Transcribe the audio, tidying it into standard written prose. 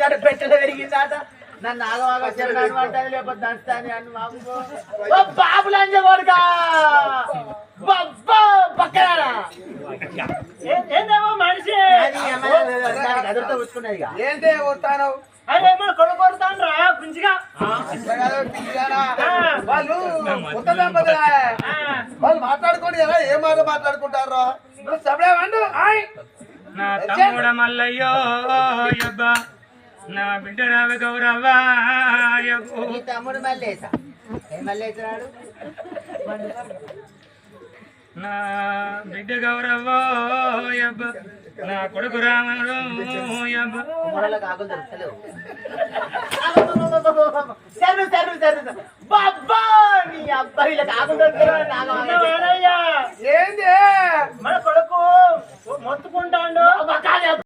దాంట్లో పెట్టెలో పెరిగిందాట నన్ను ఆగవాగా చెరడాను పడ్డాను లేకపోతే దంచుతాను అని బాబు లంజ కొడుకా పక్కన ఏందేమో మనిషి అదొక పుచ్చుకున్నది ఏంటే వస్తాను అదేమో కొడుకు కొడతాను రా గుంజిగా వాళ్ళు కొత్త దంపతులా వాళ్ళు మాట్లాడుకోండి ఎలా ఏం మాట మాట్లాడుకుంటారో సబడేమండు నా తమ్ముడ మల్లయ్యో యబ్బా నా బిడ్డ రావ గౌరవ నీ తమ్ముడు మల్లేసా ఏం మల్లేసాడు నా బిడ్డ గౌరవ యబ్బా నా కొడుకు రాముడు యబ్బా మొరలకు ఆకులు దొరుకుతలేవు సర్రు సర్రు సర్రు బాబ్బా నీ అబ్బాయిలకు ఆకులు దొరుకుతలేవు ఏంది మన కొడుకు మొత్తుకుంటాడు